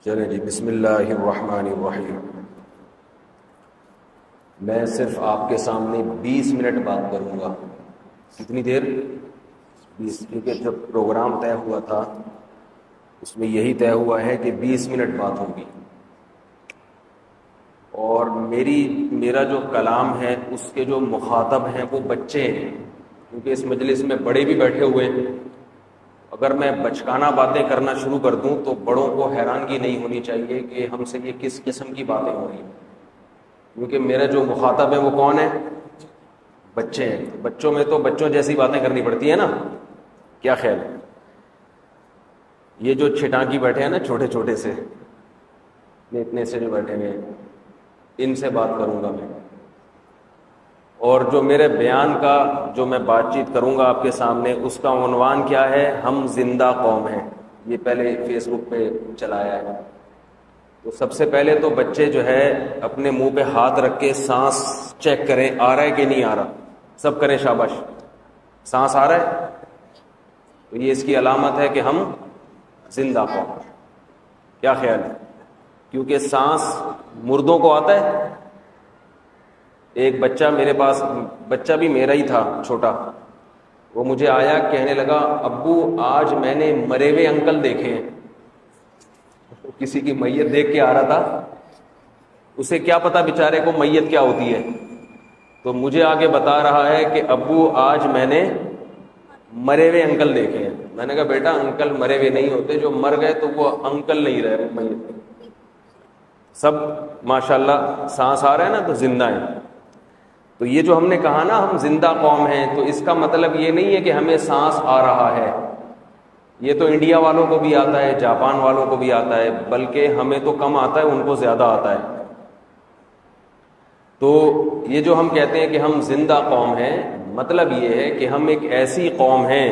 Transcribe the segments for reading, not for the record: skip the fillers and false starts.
چلیں جی، بسم اللہ الرحمن الرحیم۔ میں صرف آپ کے سامنے 20 منٹ بات کروں گا۔ کتنی دیر؟ 20، کیونکہ جب پروگرام طے ہوا تھا اس میں یہی طے ہوا ہے کہ 20 منٹ بات ہوگی، اور میرا جو کلام ہے اس کے جو مخاطب ہیں وہ بچے ہیں، کیونکہ اس مجلس میں بڑے بھی بیٹھے ہوئے ہیں۔ اگر میں بچکانہ باتیں کرنا شروع کر دوں تو بڑوں کو حیرانگی نہیں ہونی چاہیے کہ ہم سے یہ کس قسم کی باتیں ہو رہی ہیں، کیونکہ میرا جو مخاطب ہے وہ کون ہے؟ بچے ہیں۔ بچوں میں تو بچوں جیسی باتیں کرنی پڑتی ہیں نا، کیا خیال ہے؟ یہ جو چھٹانکی بیٹھے ہیں نا، چھوٹے چھوٹے سے، اتنے سے جو بیٹھے ہوئے ہیں، ان سے بات کروں گا میں۔ اور جو میرے بیان کا جو میں بات چیت کروں گا آپ کے سامنے، اس کا عنوان کیا ہے؟ ہم زندہ قوم ہیں۔ یہ پہلے فیس بک پہ چلایا ہے۔ تو سب سے پہلے تو بچے جو ہے اپنے منہ پہ ہاتھ رکھ کے سانس چیک کریں، آ رہا ہے کہ نہیں آ رہا۔ سب کریں، شاباش۔ سانس آ رہا ہے تو یہ اس کی علامت ہے کہ ہم زندہ قوم۔ کیا خیال ہے؟ کیونکہ سانس مردوں کو آتا ہے۔ ایک بچہ میرے پاس، بچہ بھی میرا ہی تھا چھوٹا، وہ مجھے آیا کہنے لگا، ابو آج میں نے مرے ہوئے انکل دیکھے ہیں۔ کسی کی میت دیکھ کے آ رہا تھا، اسے کیا پتا بیچارے کو میت کیا ہوتی ہے، تو مجھے آگے بتا رہا ہے کہ ابو آج میں نے مرے ہوئے انکل دیکھے ہیں۔ میں نے کہا بیٹا انکل مرے ہوئے نہیں ہوتے، جو مر گئے تو وہ انکل نہیں رہے، وہ میت۔ سب ماشاءاللہ سانس آ رہا ہے نا تو زندہ ہیں۔ تو یہ جو ہم نے کہا نا ہم زندہ قوم ہیں، تو اس کا مطلب یہ نہیں ہے کہ ہمیں سانس آ رہا ہے۔ یہ تو انڈیا والوں کو بھی آتا ہے، جاپان والوں کو بھی آتا ہے، بلکہ ہمیں تو کم آتا ہے، ان کو زیادہ آتا ہے۔ تو یہ جو ہم کہتے ہیں کہ ہم زندہ قوم ہیں، مطلب یہ ہے کہ ہم ایک ایسی قوم ہیں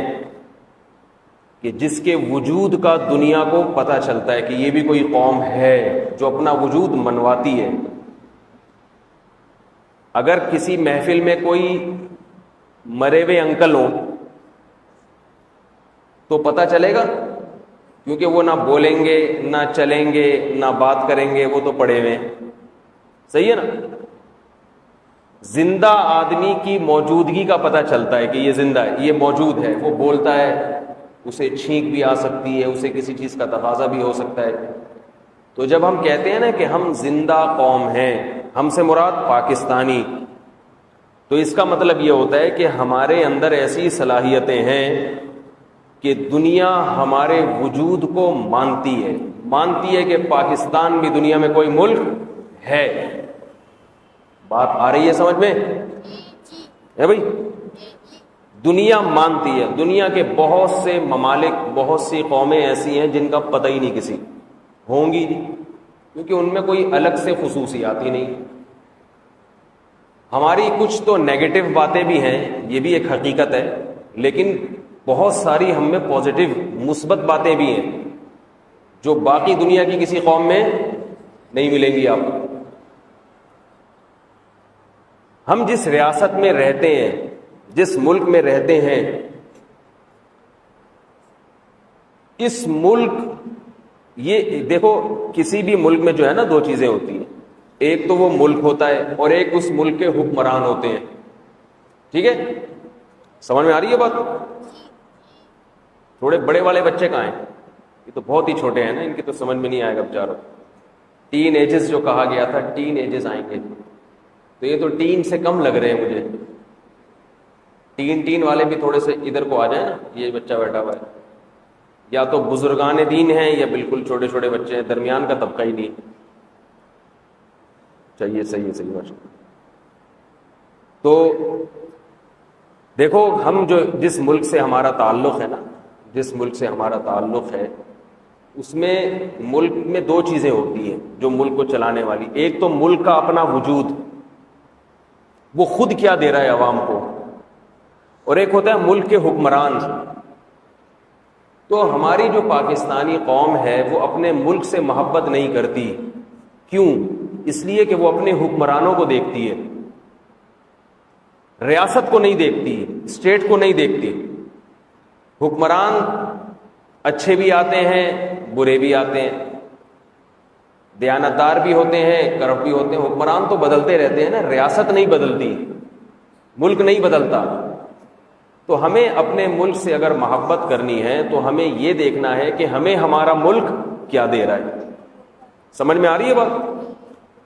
کہ جس کے وجود کا دنیا کو پتہ چلتا ہے کہ یہ بھی کوئی قوم ہے جو اپنا وجود منواتی ہے۔ اگر کسی محفل میں کوئی مرے ہوئے انکل ہو تو پتہ چلے گا، کیونکہ وہ نہ بولیں گے، نہ چلیں گے، نہ بات کریں گے، وہ تو پڑے ہوئے ہیں۔ صحیح ہے نا؟ زندہ آدمی کی موجودگی کا پتہ چلتا ہے کہ یہ زندہ ہے، یہ موجود ہے، وہ بولتا ہے، اسے چھینک بھی آ سکتی ہے، اسے کسی چیز کا تقاضا بھی ہو سکتا ہے۔ تو جب ہم کہتے ہیں نا کہ ہم زندہ قوم ہیں، ہم سے مراد پاکستانی، تو اس کا مطلب یہ ہوتا ہے کہ ہمارے اندر ایسی صلاحیتیں ہیں کہ دنیا ہمارے وجود کو مانتی ہے کہ پاکستان بھی دنیا میں کوئی ملک ہے۔ بات آ رہی ہے سمجھ میں؟ ہے بھائی؟ دنیا مانتی ہے۔ دنیا کے بہت سے ممالک، بہت سی قومیں ایسی ہیں جن کا پتہ ہی نہیں کسی ہوں گی، کیونکہ ان میں کوئی الگ سے خصوصیات ہی نہیں۔ ہماری کچھ تو نیگیٹو باتیں بھی ہیں، یہ بھی ایک حقیقت ہے، لیکن بہت ساری ہم میں پازیٹو مثبت باتیں بھی ہیں جو باقی دنیا کی کسی قوم میں نہیں ملیں گی آپ کو۔ ہم جس ریاست میں رہتے ہیں، جس ملک میں رہتے ہیں، اس ملک، یہ دیکھو کسی بھی ملک میں جو ہے نا دو چیزیں ہوتی ہیں، ایک تو وہ ملک ہوتا ہے اور ایک اس ملک کے حکمران ہوتے ہیں۔ ٹھیک ہے؟ سمجھ میں آ رہی ہے بات؟ تھوڑے بڑے والے بچے کہاں ہیں؟ یہ تو بہت ہی چھوٹے ہیں نا، ان کی تو سمجھ میں نہیں آئے گا بیچاروں۔ ٹین ایجز جو کہا گیا تھا، ٹین ایجز آئیں گے، تو یہ تو ٹین سے کم لگ رہے ہیں مجھے۔ ٹین والے بھی تھوڑے سے ادھر کو آ جائیں نا، یہ بچہ بیٹھا ہوا ہے، یا تو بزرگان دین ہیں یا بالکل چھوٹے چھوٹے بچے ہیں، درمیان کا طبقہ ہی نہیں۔ چاہیے، صحیح ماشاء اللہ۔ تو دیکھو ہم جس ملک سے ہمارا تعلق ہے نا، جس ملک سے ہمارا تعلق ہے، اس میں ملک میں دو چیزیں ہوتی ہیں جو ملک کو چلانے والی۔ ایک تو ملک کا اپنا وجود، وہ خود کیا دے رہا ہے عوام کو، اور ایک ہوتا ہے ملک کے حکمران۔ تو ہماری جو پاکستانی قوم ہے وہ اپنے ملک سے محبت نہیں کرتی۔ کیوں؟ اس لیے کہ وہ اپنے حکمرانوں کو دیکھتی ہے، ریاست کو نہیں دیکھتی، اسٹیٹ کو نہیں دیکھتی۔ حکمران اچھے بھی آتے ہیں برے بھی آتے ہیں، دیانتدار بھی ہوتے ہیں کرپٹ بھی ہوتے ہیں۔ حکمران تو بدلتے رہتے ہیں نا، ریاست نہیں بدلتی، ملک نہیں بدلتا۔ تو ہمیں اپنے ملک سے اگر محبت کرنی ہے تو ہمیں یہ دیکھنا ہے کہ ہمیں ہمارا ملک کیا دے رہا ہے۔ سمجھ میں آ رہی ہے بات؟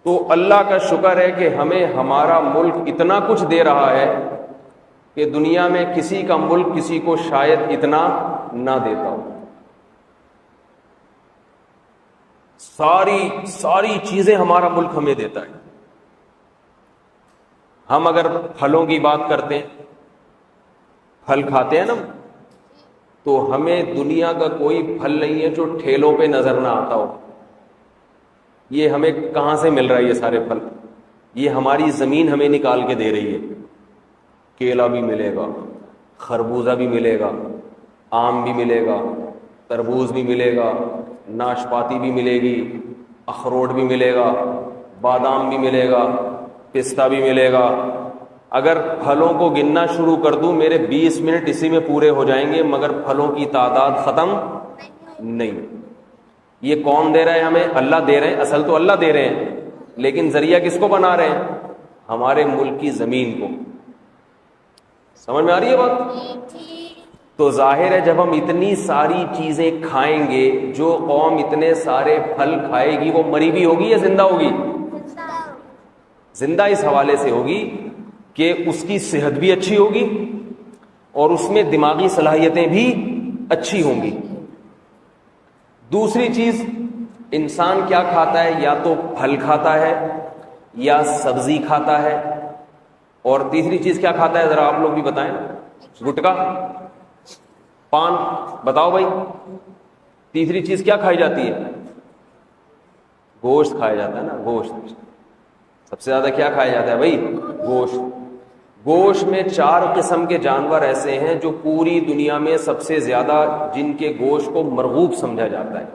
تو اللہ کا شکر ہے کہ ہمیں ہمارا ملک اتنا کچھ دے رہا ہے کہ دنیا میں کسی کا ملک کسی کو شاید اتنا نہ دیتا ہو۔ ساری چیزیں ہمارا ملک ہمیں دیتا ہے۔ ہم اگر پھلوں کی بات کرتے ہیں، پھل کھاتے ہیں نا، تو ہمیں دنیا کا کوئی پھل نہیں ہے جو ٹھیلوں پہ نظر نہ آتا ہو۔ یہ ہمیں کہاں سے مل رہا ہے؟ یہ سارے پھل یہ ہماری زمین ہمیں نکال کے دے رہی ہے۔ کیلا بھی ملے گا، خربوزہ بھی ملے گا، آم بھی ملے گا، تربوز بھی ملے گا، ناشپاتی بھی ملے گی، اخروٹ بھی ملے گا، بادام بھی ملے گا، پستہ بھی ملے گا۔ اگر پھلوں کو گننا شروع کر دوں میرے 20 منٹ اسی میں پورے ہو جائیں گے، مگر پھلوں کی تعداد ختم نہیں۔ یہ کون دے رہا ہے ہمیں؟ اللہ دے رہے ہیں، اصل تو اللہ دے رہے ہیں، لیکن ذریعہ کس کو بنا رہے ہیں؟ ہمارے ملک کی زمین کو۔ سمجھ میں آ رہی ہے بات؟ تو ظاہر ہے جب ہم اتنی ساری چیزیں کھائیں گے، جو قوم اتنے سارے پھل کھائے گی وہ مری بھی ہوگی یا زندہ ہوگی؟ زندہ اس حوالے سے ہوگی کہ اس کی صحت بھی اچھی ہوگی اور اس میں دماغی صلاحیتیں بھی اچھی ہوں گی۔ دوسری چیز، انسان کیا کھاتا ہے؟ یا تو پھل کھاتا ہے یا سبزی کھاتا ہے، اور تیسری چیز کیا کھاتا ہے؟ ذرا آپ لوگ بھی بتائیں۔ گٹکا، پان، بتاؤ بھائی تیسری چیز کیا کھائی جاتی ہے؟ گوشت کھایا جاتا ہے نا، گوشت سب سے زیادہ کیا کھایا جاتا ہے بھائی؟ گوشت۔ گوشت میں 4 قسم کے جانور ایسے ہیں جو پوری دنیا میں سب سے زیادہ جن کے گوشت کو مرغوب سمجھا جاتا ہے،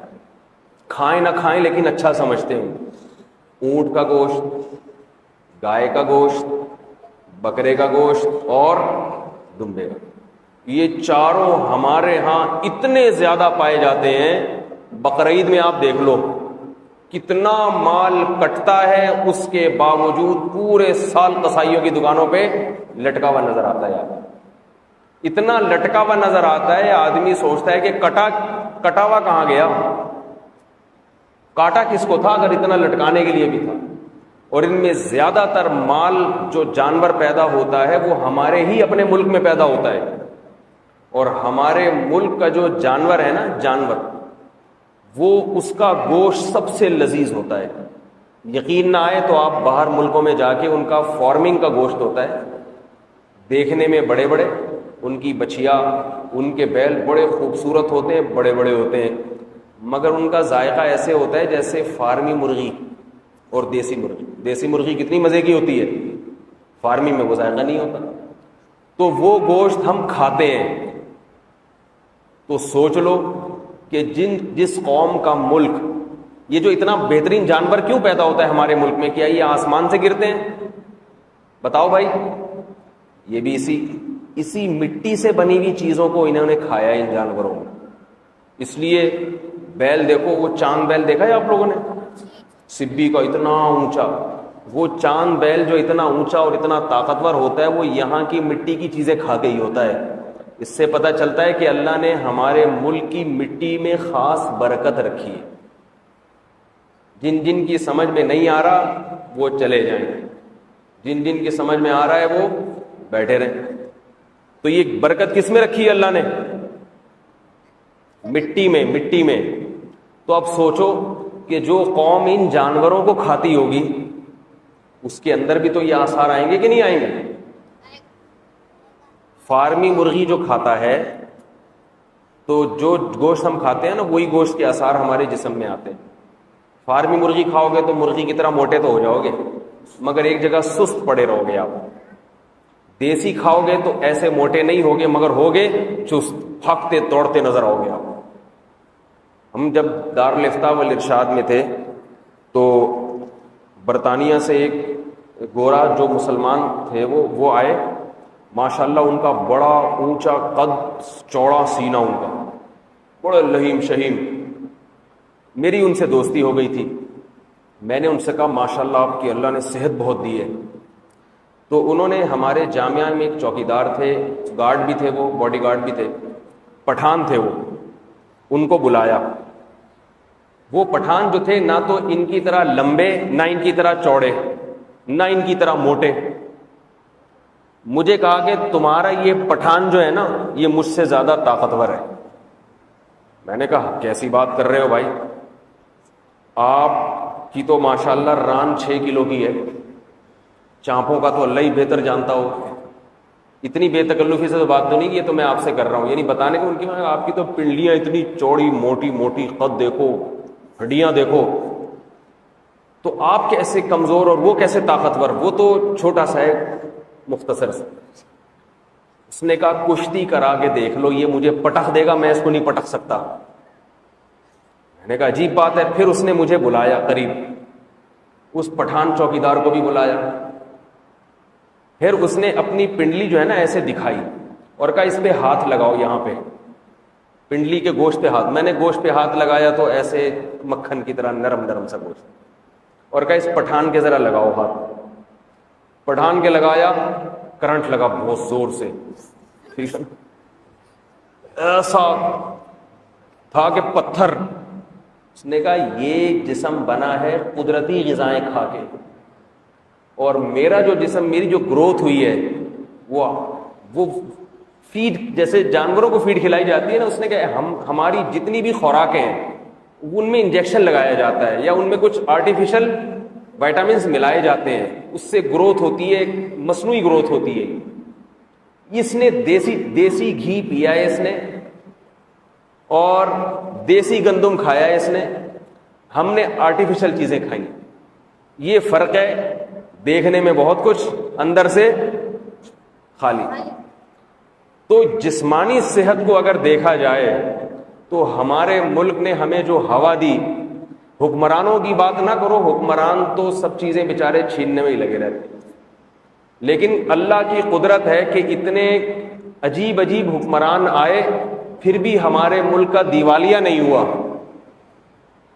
کھائیں نہ کھائیں لیکن اچھا سمجھتے ہیں۔ اونٹ کا گوشت، گائے کا گوشت، بکرے کا گوشت اور دمبے کا۔ یہ چاروں ہمارے ہاں اتنے زیادہ پائے جاتے ہیں، بقرعید میں آپ دیکھ لو کتنا مال کٹتا ہے، اس کے باوجود پورے سال قصائیوں کی دکانوں پہ لٹکا ہوا نظر آتا ہے۔ اتنا لٹکا ہوا نظر آتا ہے، آدمی سوچتا ہے کہ کٹا ہوا کہاں گیا؟ کاٹا کس کو تھا اگر اتنا لٹکانے کے لیے بھی تھا؟ اور ان میں زیادہ تر مال جو جانور پیدا ہوتا ہے وہ ہمارے ہی اپنے ملک میں پیدا ہوتا ہے، اور ہمارے ملک کا جو جانور ہے نا، جانور وہ اس کا گوشت سب سے لذیذ ہوتا ہے۔ یقین نہ آئے تو آپ باہر ملکوں میں جا کے ان کا فارمنگ کا گوشت ہوتا ہے، دیکھنے میں بڑے بڑے، ان کی بچھیا، ان کے بیل بڑے خوبصورت ہوتے ہیں، بڑے بڑے ہوتے ہیں، مگر ان کا ذائقہ ایسے ہوتا ہے جیسے فارمی مرغی اور دیسی مرغی۔ دیسی مرغی کتنی مزے کی ہوتی ہے، فارمی میں وہ ذائقہ نہیں ہوتا۔ تو وہ گوشت ہم کھاتے ہیں۔ تو سوچ لو کہ جس قوم کا ملک، یہ جو اتنا بہترین جانور کیوں پیدا ہوتا ہے ہمارے ملک میں؟ کیا یہ آسمان سے گرتے ہیں؟ بتاؤ بھائی۔ یہ بھی اسی مٹی سے بنی ہوئی چیزوں کو انہوں نے کھایا ان جانوروں نے۔ اس لیے بیل دیکھو، وہ چاند بیل دیکھا ہے آپ لوگوں نے؟ سبی کا اتنا اونچا، وہ چاند بیل جو اتنا اونچا اور اتنا طاقتور ہوتا ہے، وہ یہاں کی مٹی کی چیزیں کھا کے ہی ہوتا ہے۔ اس سے پتہ چلتا ہے کہ اللہ نے ہمارے ملک کی مٹی میں خاص برکت رکھی ہے۔ جن جن کی سمجھ میں نہیں آ رہا وہ چلے جائیں، جن جن کی سمجھ میں آ رہا ہے وہ بیٹھے رہیں۔ تو یہ برکت کس میں رکھی ہے اللہ نے؟ مٹی میں۔ تو اب سوچو کہ جو قوم ان جانوروں کو کھاتی ہوگی اس کے اندر بھی تو یہ آثار آئیں گے کہ نہیں آئیں گے؟ فارمی مرغی جو کھاتا ہے، تو جو گوشت ہم کھاتے ہیں نا، وہی گوشت کے آثار ہمارے جسم میں آتے ہیں۔ فارمی مرغی کھاؤ گے تو مرغی کی طرح موٹے تو ہو جاؤ گے، مگر ایک جگہ سست پڑے رہو گے آپ۔ دیسی کھاؤ گے تو ایسے موٹے نہیں ہوگے، مگر ہوگے چست، پھاگتے توڑتے نظر آؤ گے آپ۔ ہم جب دارالفتاء والارشاد میں تھے تو برطانیہ سے ایک گورا جو مسلمان تھے وہ آئے، ماشاءاللہ ان کا بڑا اونچا قد، چوڑا سینہ ان کا، بڑا لہیم شہیم. میری ان سے دوستی ہو گئی تھی. میں نے ان سے کہا ماشاءاللہ آپ کی اللہ نے صحت بہت دی ہے. تو انہوں نے ہمارے جامعہ میں ایک چوکیدار تھے، گارڈ بھی تھے، وہ باڈی گارڈ بھی تھے، پٹھان تھے وہ، ان کو بلایا. وہ پٹھان جو تھے نہ تو ان کی طرح لمبے، نہ ان کی طرح چوڑے، نہ ان کی طرح موٹے. مجھے کہا کہ تمہارا یہ پٹھان جو ہے نا یہ مجھ سے زیادہ طاقتور ہے. میں نے کہا کیسی بات کر رہے ہو بھائی، آپ کی تو ماشاءاللہ ران 6 کلو کی ہے، چانپوں کا تو اللہ ہی بہتر جانتا ہو. اتنی بے تکلفی سے تو بات تو نہیں کی، یہ تو میں آپ سے کر رہا ہوں، یعنی بتانے کو ان کی آپ کی تو پنڈلیاں اتنی چوڑی موٹی موٹی، قد دیکھو، ہڈیاں دیکھو، تو آپ کیسے کمزور اور وہ کیسے طاقتور، وہ تو چھوٹا سا ہے مختصر سے. اس نے کہا کشتی کرا کے دیکھ لو، یہ مجھے پٹخ دے گا، میں اس کو نہیں پٹخ سکتا. میں نے کہا عجیب بات ہے. پھر اس نے مجھے بلایا قریب، اس پٹھان چوکیدار کو بھی بلایا. پھر اس نے اپنی پنڈلی جو ہے نا ایسے دکھائی اور کہا اس پہ ہاتھ لگاؤ، یہاں پہ پنڈلی کے گوشت پہ ہاتھ. میں نے گوشت پہ ہاتھ لگایا تو ایسے مکھن کی طرح نرم نرم سا گوشت، اور کہا اس پٹھان کے ذرا لگاؤ ہاتھ. پٹھان کے لگایا، کرنٹ لگا بہت زور سے، ایسا تھا کہ پتھر. اس نے کہا یہ جسم بنا ہے قدرتی غذائیں کھا کے، اور میرا جو جسم، میری جو گروتھ ہوئی ہے وہ فیڈ، جیسے جانوروں کو فیڈ کھلائی جاتی ہے نا، اس نے کہا ہماری جتنی بھی خوراکیں ہیں ان میں انجیکشن لگایا جاتا ہے یا ان میں کچھ آرٹیفیشل وائٹامنس ملائے جاتے ہیں، اس سے گروتھ ہوتی ہے، مصنوعی گروتھ ہوتی ہے. اس نے دیسی گھی پیا ہے اس نے، اور دیسی گندم کھایا ہے اس نے، ہم نے آرٹیفیشل چیزیں کھائیں. یہ فرق ہے، دیکھنے میں بہت کچھ، اندر سے خالی. تو جسمانی صحت کو اگر دیکھا جائے تو ہمارے ملک نے ہمیں جو ہوا دی، حکمرانوں کی بات نہ کرو، حکمران تو سب چیزیں بیچارے چھیننے میں ہی لگے رہتے ہیں، لیکن اللہ کی قدرت ہے کہ اتنے عجیب عجیب حکمران آئے پھر بھی ہمارے ملک کا دیوالیہ نہیں ہوا.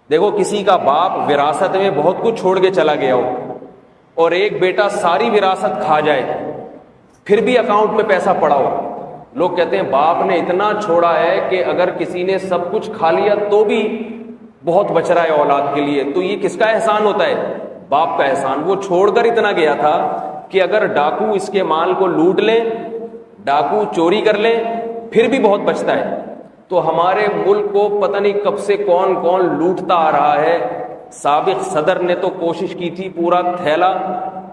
دیکھو کسی کا باپ وراثت میں بہت کچھ چھوڑ کے چلا گیا ہو اور ایک بیٹا ساری وراثت کھا جائے پھر بھی اکاؤنٹ میں پیسہ پڑا ہو. لوگ کہتے ہیں باپ نے اتنا چھوڑا ہے کہ اگر کسی نے سب کچھ کھا لیا تو بھی بہت بچ رہا ہے اولاد کے لیے. تو یہ کس کا احسان ہوتا ہے؟ باپ کا احسان. وہ چھوڑ کر اتنا گیا تھا کہ اگر ڈاکو اس کے مال کو لوٹ لیں، ڈاکو چوری کر لیں، پھر بھی بہت بچتا ہے. تو ہمارے ملک کو پتہ نہیں کب سے کون کون لوٹتا آ رہا ہے. سابق صدر نے تو کوشش کی تھی پورا تھیلا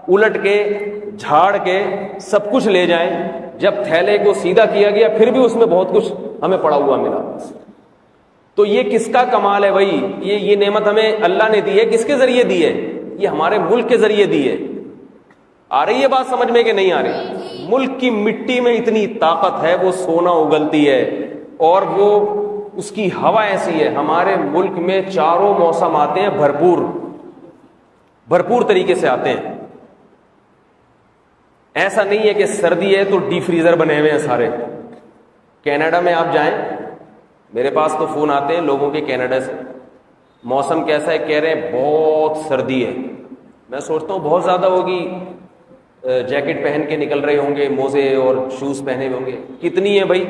الٹ کے جھاڑ کے سب کچھ لے جائیں. جب تھیلے کو سیدھا کیا گیا پھر بھی اس میں بہت کچھ ہمیں پڑا ہوا ملا. تو یہ کس کا کمال ہے بھائی؟ یہ نعمت ہمیں اللہ نے دی ہے، کس کے ذریعے دی ہے؟ یہ ہمارے ملک کے ذریعے دی ہے. آ رہی ہے بات سمجھ میں کہ نہیں آ رہی؟ ملک کی مٹی میں اتنی طاقت ہے، وہ سونا اگلتی ہے، اور وہ اس کی ہوا ایسی ہے. ہمارے ملک میں چاروں موسم آتے ہیں، بھرپور طریقے سے آتے ہیں. ایسا نہیں ہے کہ سردی ہے تو ڈی فریزر بنے ہوئے ہیں سارے. کینیڈا میں آپ جائیں، میرے پاس تو فون آتے ہیں لوگوں کے کینیڈا سے، موسم کیسا ہے؟ کہہ رہے ہیں بہت سردی ہے. میں سوچتا ہوں بہت زیادہ ہوگی، جیکٹ پہن کے نکل رہے ہوں گے، موزے اور شوز پہنے ہوئے ہوں گے. کتنی ہے بھائی؟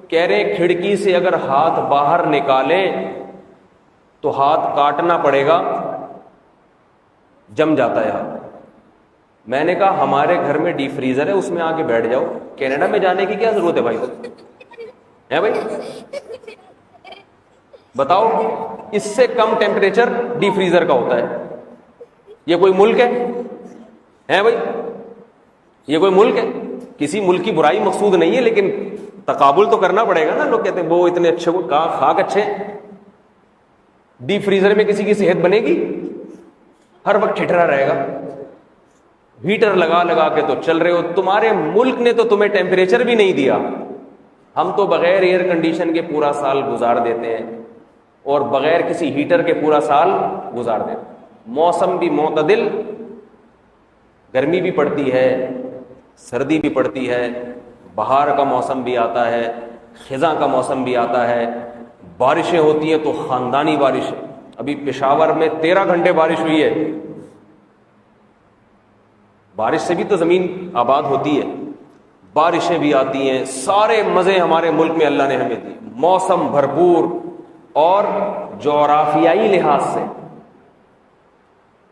کہہ رہے ہیں کھڑکی سے اگر ہاتھ باہر نکالیں تو ہاتھ کاٹنا پڑے گا، جم جاتا ہے ہاتھ. میں نے کہا ہمارے گھر میں ڈی فریزر ہے، اس میں آ کے بیٹھ جاؤ. کینیڈا میں جانے کی کیا ضرورت ہے بھائی؟ ہے بھائی بتاؤ، اس سے کم ٹیمپریچر ڈی فریزر کا ہوتا ہے. یہ کوئی ملک ہے بھائی؟ یہ کوئی ملک ہے؟ کسی ملک کی برائی مقصود نہیں ہے، لیکن تقابل تو کرنا پڑے گا نا. لوگ کہتے ہیں وہ اتنے اچھے، وہ خاک اچھے. ڈی فریزر میں کسی کی صحت بنے گی؟ ہر وقت ٹھٹرا رہے گا. ہیٹر لگا لگا کے تو چل رہے ہو. تمہارے ملک نے تو تمہیں ٹیمپریچر بھی نہیں دیا. ہم تو بغیر ایئر کنڈیشن کے پورا سال گزار دیتے ہیں اور بغیر کسی ہیٹر کے پورا سال گزار دیتے ہیں. موسم بھی معتدل، گرمی بھی پڑتی ہے، سردی بھی پڑتی ہے، بہار کا موسم بھی آتا ہے، خزاں کا موسم بھی آتا ہے، بارشیں ہوتی ہیں تو خاندانی بارشیں. ابھی پشاور میں 13 گھنٹے بارش ہوئی ہے. بارش سے بھی تو زمین آباد ہوتی ہے. بارشیں بھی آتی ہیں، سارے مزے ہمارے ملک میں اللہ نے ہمیں دی، موسم بھرپور. اور جغرافیائی لحاظ سے،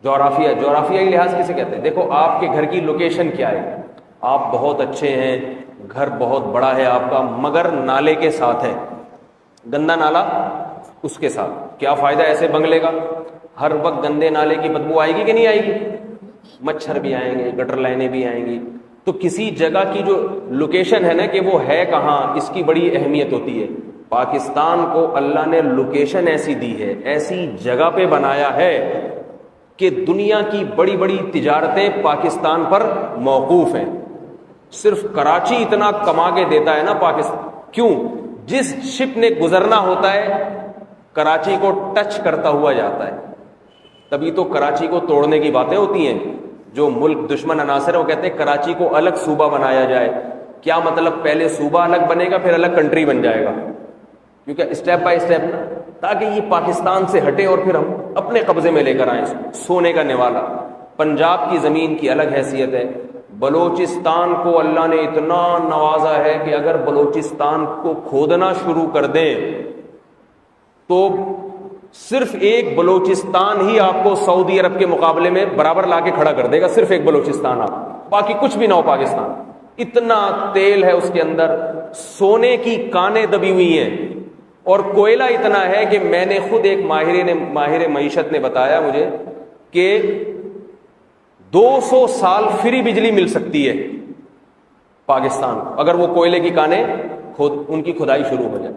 جغرافیائی لحاظ کسے کہتے ہیں؟ دیکھو آپ کے گھر کی لوکیشن کیا ہے. آپ بہت اچھے ہیں، گھر بہت بڑا ہے آپ کا، مگر نالے کے ساتھ ہے، گندا نالا اس کے ساتھ. کیا فائدہ ایسے بنگلے کا؟ ہر وقت گندے نالے کی بدبو آئے گی کہ نہیں آئے گی؟ مچھر بھی آئیں گے، گٹر لائنیں بھی آئیں گی. تو کسی جگہ کی جو لوکیشن ہے نا کہ وہ ہے کہاں، اس کی بڑی اہمیت ہوتی ہے. پاکستان کو اللہ نے لوکیشن ایسی دی ہے، ایسی جگہ پہ بنایا ہے کہ دنیا کی بڑی بڑی تجارتیں پاکستان پر موقوف ہیں. صرف کراچی اتنا کما کے دیتا ہے نا پاکستان. کیوں؟ جس شپ نے گزرنا ہوتا ہے کراچی کو ٹچ کرتا ہوا جاتا ہے. تبھی تو کراچی کو توڑنے کی باتیں ہوتی ہیں. جو ملک دشمن عناصر ہے وہ کہتے ہیں کراچی کو الگ صوبہ بنایا جائے. کیا مطلب؟ پہلے صوبہ الگ بنے گا پھر الگ کنٹری بن جائے گا، کیونکہ اسٹیپ بائی اسٹیپ نا، تاکہ یہ پاکستان سے ہٹے اور پھر ہم اپنے قبضے میں لے کر آئیں. سونے کا نوالا. پنجاب کی زمین کی الگ حیثیت ہے. بلوچستان کو اللہ نے اتنا نوازا ہے کہ اگر بلوچستان کو کھودنا شروع کر دیں تو صرف ایک بلوچستان ہی آپ کو سعودی عرب کے مقابلے میں برابر لا کے کھڑا کر دے گا. صرف ایک بلوچستان، آپ باقی کچھ بھی نہ ہو پاکستان. اتنا تیل ہے اس کے اندر، سونے کی کانیں دبی ہوئی ہیں، اور کوئلہ اتنا ہے کہ میں نے خود ایک ماہر معیشت نے بتایا مجھے کہ 200 سال فری بجلی مل سکتی ہے پاکستان کو اگر وہ کوئلے کی کانیں ان کی کھدائی شروع ہو جائے.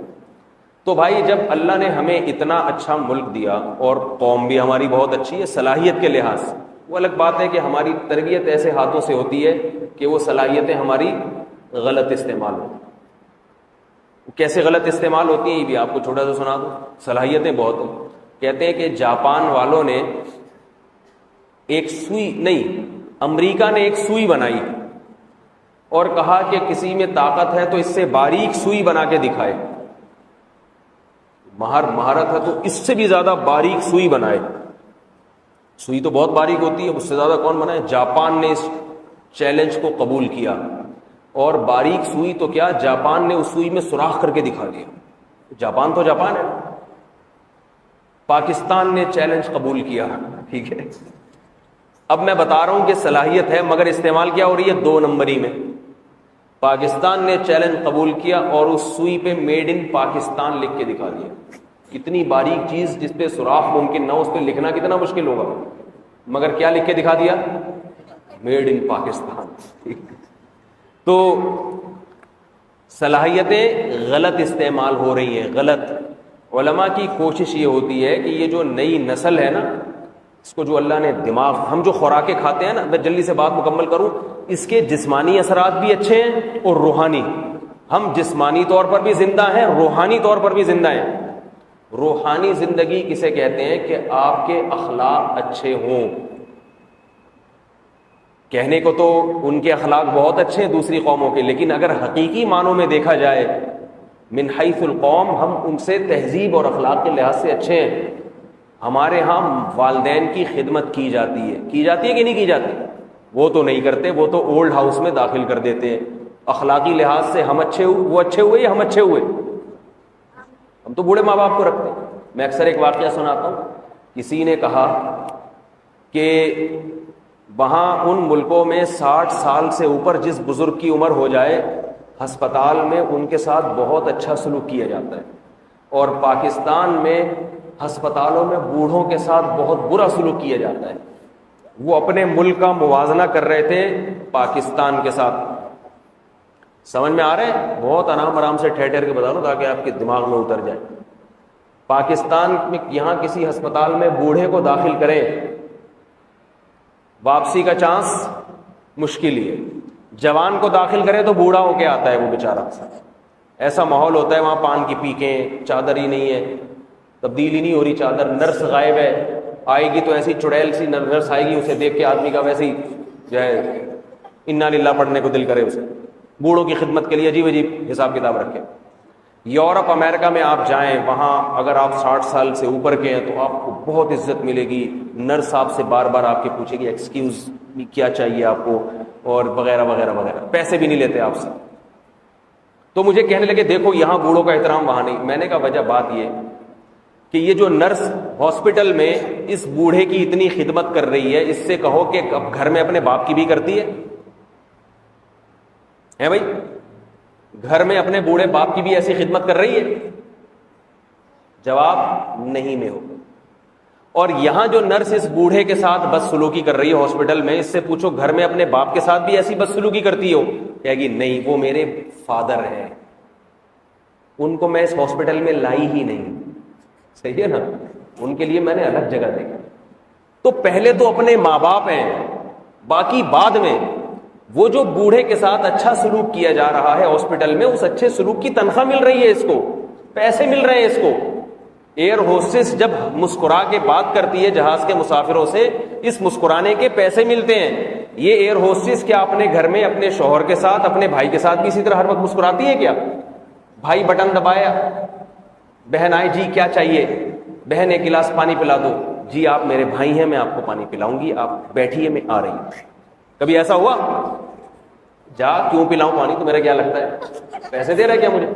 تو بھائی جب اللہ نے ہمیں اتنا اچھا ملک دیا، اور قوم بھی ہماری بہت اچھی ہے صلاحیت کے لحاظ سے، وہ الگ بات ہے کہ ہماری تربیت ایسے ہاتھوں سے ہوتی ہے کہ وہ صلاحیتیں ہماری غلط استعمال ہوتی ہیں. کیسے غلط استعمال ہوتی ہیں یہ بھی آپ کو چھوٹا سا سنا دوں. صلاحیتیں بہت ہیں. کہتے ہیں کہ جاپان والوں نے ایک سوئی نہیں، امریکہ نے ایک سوئی بنائی اور کہا کہ کسی میں طاقت ہے تو اس سے باریک سوئی بنا کے دکھائے. مہارت ہے تو اس سے بھی زیادہ باریک سوئی بنائے. سوئی تو بہت باریک ہوتی ہے، اس سے زیادہ کون بنائے؟ جاپان نے اس چیلنج کو قبول کیا، اور باریک سوئی تو کیا، جاپان نے اس سوئی میں سوراخ کر کے دکھا دیا. جاپان تو جاپان ہے. پاکستان نے چیلنج قبول کیا، ٹھیک ہے. اب میں بتا رہا ہوں کہ صلاحیت ہے، مگر استعمال کیا ہو رہی ہے؟ 2 نمبری میں. پاکستان نے چیلنج قبول کیا اور اس سوئی پہ میڈ ان پاکستان لکھ کے دکھا دیا. کتنی باریک چیز جس پہ سوراخ ممکن نہ ہو، اس پہ لکھنا کتنا مشکل ہوگا، مگر کیا لکھ کے دکھا دیا؟ Made in Pakistan. تو صلاحیتیں غلط استعمال ہو رہی ہیں، غلط. علماء کی کوشش یہ ہوتی ہے کہ یہ جو نئی نسل ہے نا، اس کو جو اللہ نے دماغ، ہم جو خوراکیں کھاتے ہیں نا، میں جلدی سے بات مکمل کروں، اس کے جسمانی اثرات بھی اچھے ہیں اور روحانی. ہم جسمانی طور پر بھی زندہ ہیں، روحانی طور پر بھی زندہ ہیں. روحانی زندگی کسے کہتے ہیں؟ کہ آپ کے اخلاق اچھے ہوں. کہنے کو تو ان کے اخلاق بہت اچھے ہیں دوسری قوموں کے، لیکن اگر حقیقی معنوں میں دیکھا جائے من حیث القوم، ہم ان سے تہذیب اور اخلاق کے لحاظ سے اچھے ہیں. ہمارے ہاں والدین کی خدمت کی جاتی ہے کہ نہیں کی جاتی؟ وہ تو نہیں کرتے، وہ تو اولڈ ہاؤس میں داخل کر دیتے ہیں. اخلاقی لحاظ سے ہم اچھے ہوئے، وہ اچھے ہوئے یا ہم اچھے ہوئے؟ ہم تو بوڑھے ماں باپ کو رکھتے ہیں. میں اکثر ایک واقعہ سناتا ہوں. کسی نے کہا کہ وہاں ان ملکوں میں 60 سال سے اوپر جس بزرگ کی عمر ہو جائے، ہسپتال میں ان کے ساتھ بہت اچھا سلوک کیا جاتا ہے، اور پاکستان میں ہسپتالوں میں بوڑھوں کے ساتھ بہت برا سلوک کیا جاتا ہے. وہ اپنے ملک کا موازنہ کر رہے تھے پاکستان کے ساتھ. سمجھ میں آ رہے ہیں؟ بہت آرام سے ٹھہر کے بتا دوں تاکہ آپ کے دماغ میں اتر جائے. پاکستان میں یہاں کسی ہسپتال میں بوڑھے کو داخل کریں، واپسی کا چانس مشکل ہی ہے. جوان کو داخل کرے تو بوڑھا ہو کے آتا ہے وہ بیچارہ. ایسا ماحول ہوتا ہے وہاں، پان کی پیکیں، چادر ہی نہیں ہے، تبدیلی نہیں ہو رہی چادر، نرس غائب ہے. آئے گی تو ایسی چڑیل سی نرس آئے گی، اسے دیکھ کے آدمی کا ویسے ہی جو ہے انا للہ پڑھنے کو دل کرے اسے، بوڑھوں کی خدمت کے لیے عجیب عجیب حساب کتاب رکھے۔ یورپ امریکہ میں آپ جائیں، وہاں اگر آپ 60 سال سے اوپر کے ہیں تو آپ کو بہت عزت ملے گی، نرس آپ سے بار بار آپ کے پوچھے گی ایکسکیوز کیا چاہیے آپ کو، اور وغیرہ وغیرہ وغیرہ، پیسے بھی نہیں لیتے آپ سے۔ تو مجھے کہنے لگے دیکھو یہاں بوڑھوں کا احترام وہاں نہیں۔ میں نے کہا وجہ بات یہ کہ یہ جو نرس ہاسپٹل میں اس بوڑھے کی اتنی خدمت کر رہی ہے، اس سے کہو کہ اب گھر میں اپنے باپ کی بھی کرتی ہے بھائی، گھر میں اپنے بوڑھے باپ کی بھی ایسی خدمت کر رہی ہے؟ جواب نہیں میں ہو۔ اور یہاں جو نرس اس بوڑھے کے ساتھ بدسلوکی کر رہی ہے ہاسپٹل میں، اس سے پوچھو گھر میں اپنے باپ کے ساتھ بھی ایسی بدسلوکی کرتی ہو؟ کہے گی نہیں، وہ میرے فادر ہیں، ان کو میں اس ہاسپٹل میں لائی ہی نہیں۔ صحیح ہے نا، ان کے لیے میں نے الگ جگہ دیکھا۔ تو پہلے تو اپنے ماں باپ ہیں، باقی بعد میں وہ جو بوڑھے کے ساتھ اچھا سلوک کیا جا رہا ہے ہاسپٹل میں، اس اچھے سلوک کی تنخواہ مل رہی ہے، اس کو پیسے مل رہے ہیں۔ اس کو ایئر ہوسٹس جب مسکرا کے بات کرتی ہے جہاز کے مسافروں سے، اس مسکرانے کے پیسے ملتے ہیں۔ یہ ایئر ہوسٹس کیا اپنے گھر میں اپنے شوہر کے ساتھ، اپنے بھائی کے ساتھ بھی اسی طرح ہر وقت مسکراتی ہے کیا؟ بھائی بٹن دبایا، بہن آئی جی کیا چاہیے، بہن ایک گلاس پانی پلا دو، جی آپ میرے بھائی ہیں میں آپ کو پانی پلاؤں گی، آپ بیٹھیے میں آ رہی ہوں۔ کبھی ایسا ہوا؟ جا کیوں پلاؤں پانی، تو میرا کیا لگتا ہے پیسے دے رہا ہے کیا مجھے؟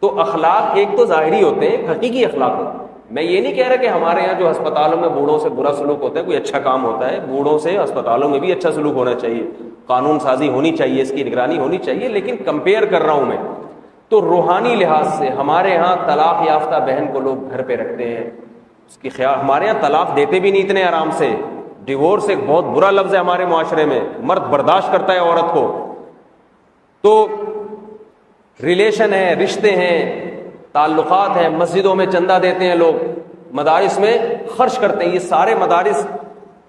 تو اخلاق ایک تو ظاہری ہوتے ہیں، حقیقی اخلاق ہوتے ہیں۔ میں یہ نہیں کہہ رہا کہ ہمارے یہاں جو ہسپتالوں میں بوڑھوں سے برا سلوک ہوتا ہے کوئی اچھا کام ہوتا ہے، بوڑھوں سے ہسپتالوں میں بھی اچھا سلوک ہونا چاہیے، قانون سازی ہونی چاہیے، اس کی نگرانی ہونی چاہیے، لیکن کمپیئر کر رہا ہوں میں تو روحانی لحاظ سے ہمارے ہاں طلاق یافتہ بہن کو لوگ گھر پہ رکھتے ہیں، اس کی خیال، ہمارے ہاں طلاق دیتے بھی نہیں اتنے آرام سے۔ ڈیورس ایک بہت برا لفظ ہے ہمارے معاشرے میں، مرد برداشت کرتا ہے عورت کو۔ تو ریلیشن ہے، رشتے ہیں، تعلقات ہیں، مسجدوں میں چندہ دیتے ہیں لوگ، مدارس میں خرچ کرتے ہیں۔ یہ سارے مدارس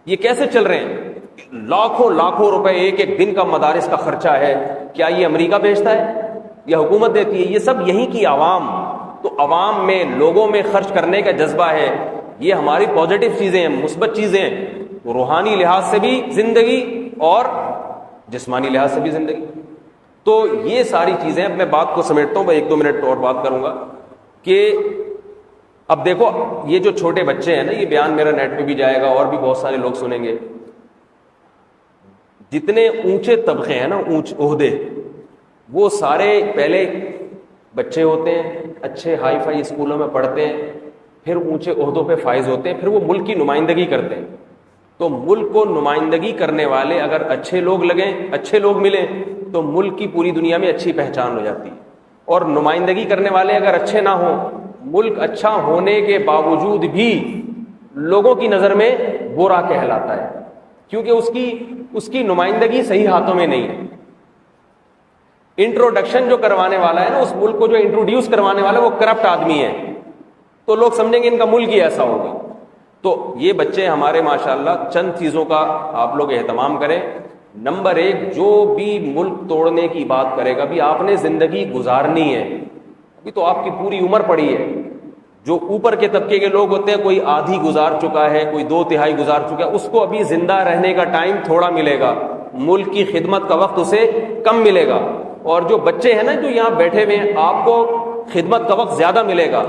یہ کیسے چل رہے ہیں؟ لاکھوں لاکھوں روپے ایک ایک دن کا مدارس کا خرچہ ہے۔ کیا یہ امریکہ بھیجتا ہے یا حکومت دیتی ہے؟ یہ سب یہیں کی عوام۔ تو عوام میں، لوگوں میں خرچ کرنے کا جذبہ ہے، یہ ہماری پازیٹو چیزیں ہیں، مثبت چیزیں ہیں۔ روحانی لحاظ سے بھی زندگی اور جسمانی لحاظ سے بھی زندگی۔ تو یہ ساری چیزیں، اب میں بات کو سمیٹتا ہوں، میں 1-2 منٹ اور بات کروں گا کہ اب دیکھو یہ جو چھوٹے بچے ہیں نا، یہ بیان میرا نیٹ پہ بھی جائے گا اور بھی بہت سارے لوگ سنیں گے۔ جتنے اونچے طبقے ہیں نا، اونچ عہدے، وہ سارے پہلے بچے ہوتے ہیں، اچھے ہائی فائی اسکولوں میں پڑھتے ہیں، پھر اونچے عہدوں پہ فائز ہوتے ہیں، پھر وہ ملک کی نمائندگی کرتے ہیں۔ تو ملک کو نمائندگی کرنے والے اگر اچھے لوگ لگیں، اچھے لوگ ملیں، تو ملک کی پوری دنیا میں اچھی پہچان ہو جاتی ہے۔ اور نمائندگی کرنے والے اگر اچھے نہ ہوں، ملک اچھا ہونے کے باوجود بھی لوگوں کی نظر میں برا کہلاتا ہے، کیونکہ اس کی نمائندگی صحیح ہاتھوں میں نہیں ہے۔ انٹروڈکشن جو کروانے والا ہے نا، اس ملک کو جو انٹروڈیوس کروانے والا ہے، وہ کرپٹ آدمی ہے، تو لوگ سمجھیں گے ان کا ملک ہی ایسا ہوگا۔ تو یہ بچے ہمارے ماشاءاللہ، چند چیزوں کا آپ لوگ اہتمام کریں۔ نمبر 1، جو بھی ملک توڑنے کی بات کرے گا، بھی آپ نے زندگی گزارنی ہے، ابھی تو آپ کی پوری عمر پڑی ہے۔ جو اوپر کے طبقے کے لوگ ہوتے ہیں، کوئی آدھی گزار چکا ہے، کوئی 2/3 گزار چکا ہے، اس کو ابھی زندہ رہنے کا ٹائم تھوڑا ملے گا، ملک کی خدمت کا وقت اسے کم ملے گا۔ اور جو بچے ہیں نا جو یہاں بیٹھے ہوئے ہیں، آپ کو خدمت کا وقت زیادہ ملے گا۔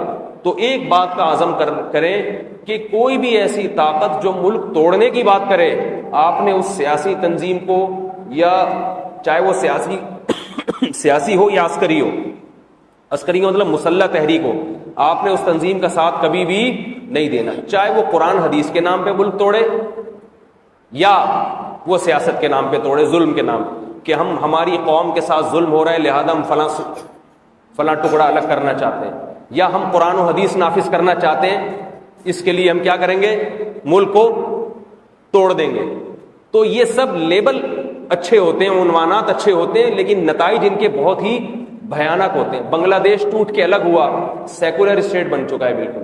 تو ایک بات کا عزم کریں کہ کوئی بھی ایسی طاقت جو ملک توڑنے کی بات کرے، آپ نے اس سیاسی تنظیم کو، یا چاہے وہ سیاسی ہو یا عسکری ہو، عسکری کا مطلب مسلح تحریک ہو، آپ نے اس تنظیم کا ساتھ کبھی بھی نہیں دینا، چاہے وہ قرآن حدیث کے نام پہ ملک توڑے یا وہ سیاست کے نام پہ توڑے، ظلم کے نام، کہ ہماری قوم کے ساتھ ظلم ہو رہا ہے لہذا ہم فلاں ٹکڑا الگ کرنا چاہتے ہیں، یا ہم قرآن و حدیث نافذ کرنا چاہتے ہیں، اس کے لیے ہم کیا کریں گے؟ ملک کو توڑ دیں گے۔ تو یہ سب لیبل اچھے ہوتے ہیں، عنوانات اچھے ہوتے ہیں، لیکن نتائج ان کے بہت ہی بھیانک ہوتے ہیں۔ بنگلہ دیش ٹوٹ کے الگ ہوا، سیکولر اسٹیٹ بن چکا ہے، بالکل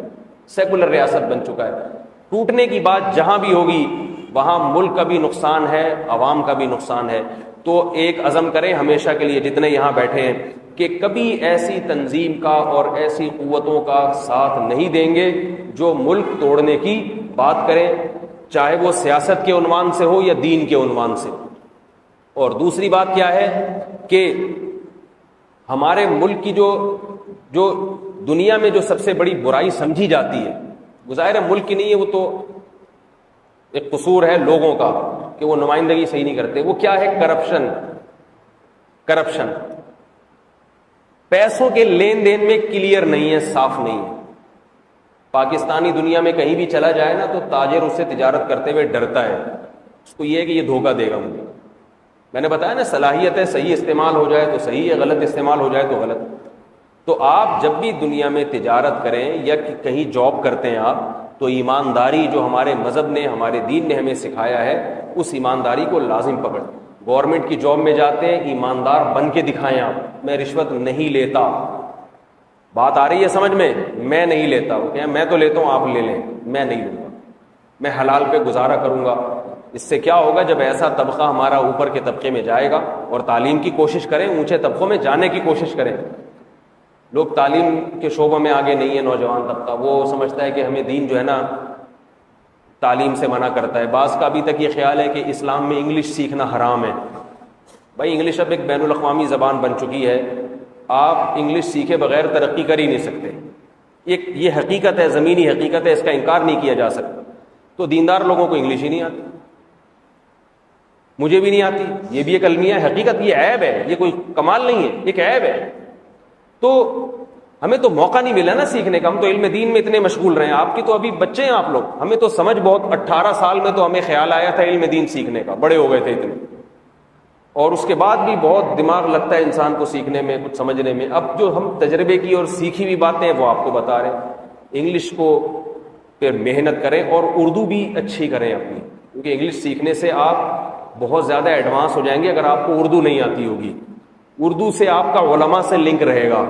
سیکولر ریاست بن چکا ہے۔ ٹوٹنے کی بات جہاں بھی ہوگی وہاں ملک کا بھی نقصان ہے، عوام کا بھی نقصان ہے۔ تو ایک عزم کریں ہمیشہ کے لیے، جتنے یہاں بیٹھے ہیں، کہ کبھی ایسی تنظیم کا اور ایسی قوتوں کا ساتھ نہیں دیں گے جو ملک توڑنے کی بات کریں، چاہے وہ سیاست کے عنوان سے ہو یا دین کے عنوان سے۔ اور دوسری بات کیا ہے کہ ہمارے ملک کی جو دنیا میں جو سب سے بڑی برائی سمجھی جاتی ہے، ظاہر ہے ملک کی نہیں ہے، وہ تو ایک قصور ہے لوگوں کا کہ وہ نمائندگی صحیح نہیں کرتے، وہ کیا ہے؟ کرپشن، پیسوں کے لین دین میں کلیئر نہیں ہے، صاف نہیں ہے۔ پاکستانی دنیا میں کہیں بھی چلا جائے نا تو تاجر اس سے تجارت کرتے ہوئے ڈرتا ہے، اس کو یہ ہے کہ یہ دھوکہ دے گا مجھے۔ میں نے بتایا نا، صلاحیت ہے، صحیح استعمال ہو جائے تو صحیح ہے، غلط استعمال ہو جائے تو غلط۔ تو آپ جب بھی دنیا میں تجارت کریں یا کہیں جاب کرتے ہیں آپ، تو ایمانداری جو ہمارے مذہب نے، ہمارے دین نے ہمیں سکھایا ہے، اس ایمانداری کو لازم پکڑیں۔ گورنمنٹ کی جاب میں جاتے ہیں، ایماندار بن کے دکھائیں آپ، میں رشوت نہیں لیتا۔ بات آ رہی ہے سمجھ میں؟ میں نہیں لیتا، وہ کہ میں تو لیتا ہوں، آپ لے لیں، میں نہیں لوں گا، میں حلال پہ گزارا کروں گا۔ اس سے کیا ہوگا؟ جب ایسا طبقہ ہمارا اوپر کے طبقے میں جائے گا، اور تعلیم کی کوشش کریں، اونچے طبقوں میں جانے کی کوشش کریں۔ لوگ تعلیم کے شعبوں میں آگے نہیں ہے، نوجوان طبقہ وہ سمجھتا ہے کہ ہمیں دین جو ہے نا تعلیم سے منع کرتا ہے۔ بعض کا ابھی تک یہ خیال ہے کہ اسلام میں انگلش سیکھنا حرام ہے۔ بھائی انگلش اب ایک بین الاقوامی زبان بن چکی ہے، آپ انگلش سیکھے بغیر ترقی کر ہی نہیں سکتے، یہ حقیقت ہے، زمینی حقیقت ہے، اس کا انکار نہیں کیا جا سکتا۔ تو دیندار لوگوں کو انگلش ہی نہیں آتی، مجھے بھی نہیں آتی، یہ بھی ایک المیہ حقیقت، یہ عیب ہے، یہ کوئی کمال نہیں ہے، ایک عیب ہے۔ تو ہمیں تو موقع نہیں ملا نا سیکھنے کا، ہم تو علم دین میں اتنے مشغول رہے ہیں، آپ کی تو ابھی بچے ہیں آپ لوگ، ہمیں تو سمجھ بہت 18 سال میں تو ہمیں خیال آیا تھا علم دین سیکھنے کا، بڑے ہو گئے تھے اتنے، اور اس کے بعد بھی بہت دماغ لگتا ہے انسان کو سیکھنے میں، کچھ سمجھنے میں۔ اب جو ہم تجربے کی اور سیکھی ہوئی باتیں ہیں وہ آپ کو بتا رہے ہیں۔ انگلش کو پھر محنت کریں اور اردو بھی اچھی کریں اپنی، کیونکہ انگلش سیکھنے سے آپ بہت زیادہ ایڈوانس ہو جائیں گے اگر آپ کو اردو نہیں آتی ہوگی۔ اردو سے آپ کا علماء سے لنک رہے گا،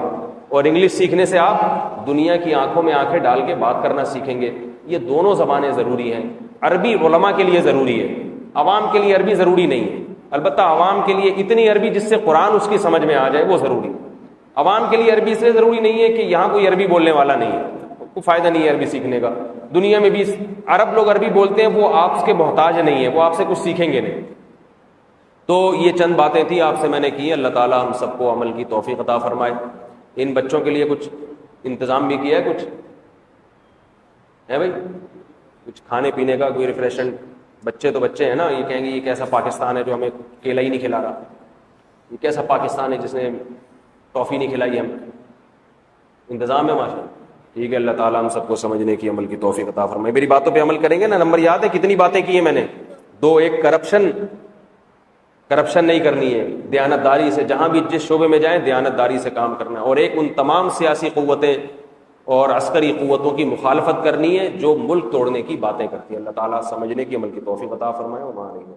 اور انگلش سیکھنے سے آپ دنیا کی آنکھوں میں آنکھیں ڈال کے بات کرنا سیکھیں گے۔ یہ دونوں زبانیں ضروری ہیں۔ عربی علماء کے لیے ضروری ہے، عوام کے لیے عربی ضروری نہیں ہے، البتہ عوام کے لیے اتنی عربی جس سے قرآن اس کی سمجھ میں آ جائے وہ ضروری ہے۔ عوام کے لیے عربی اس لیے ضروری نہیں ہے کہ یہاں کوئی عربی بولنے والا نہیں ہے، کوئی فائدہ نہیں ہے عربی سیکھنے کا۔ دنیا میں بھی عرب لوگ عربی بولتے ہیں، وہ آپ کے محتاج نہیں ہے، وہ آپ سے کچھ سیکھیں گے نہیں۔ تو یہ چند باتیں تھیں آپ سے میں نے کی، اللہ تعالیٰ ہم سب کو عمل کی توفیق عطا فرمائے۔ ان بچوں کے لیے کچھ انتظام بھی کیا ہے، کچھ ہے بھائی، کچھ کھانے پینے کا، کوئی ریفریشمنٹ؟ بچے تو بچے ہیں نا، یہ کہیں گے یہ کیسا پاکستان ہے جو ہمیں کیلا ہی نہیں کھلا رہا، یہ کیسا پاکستان ہے جس نے ٹافی نہیں کھلائی ہمیں؟ انتظام ہے ماشاءاللہ، ٹھیک ہے۔ اللہ تعالیٰ ہم سب کو سمجھنے کی، عمل کی توفیق عطا فرمائے۔ میری باتوں پہ عمل کریں گے نا؟ نمبر یاد ہے کتنی باتیں کی ہیں میں نے؟ 2، ایک کرپشن نہیں کرنی ہے، دیانتداری سے، جہاں بھی جس شعبے میں جائیں دیانتداری سے کام کرنا ہے، اور ایک ان تمام سیاسی قوتیں اور عسکری قوتوں کی مخالفت کرنی ہے جو ملک توڑنے کی باتیں کرتی ہیں۔ اللہ تعالیٰ سمجھنے کی، عمل کی توفیق عطا فرمائے۔ وما علینا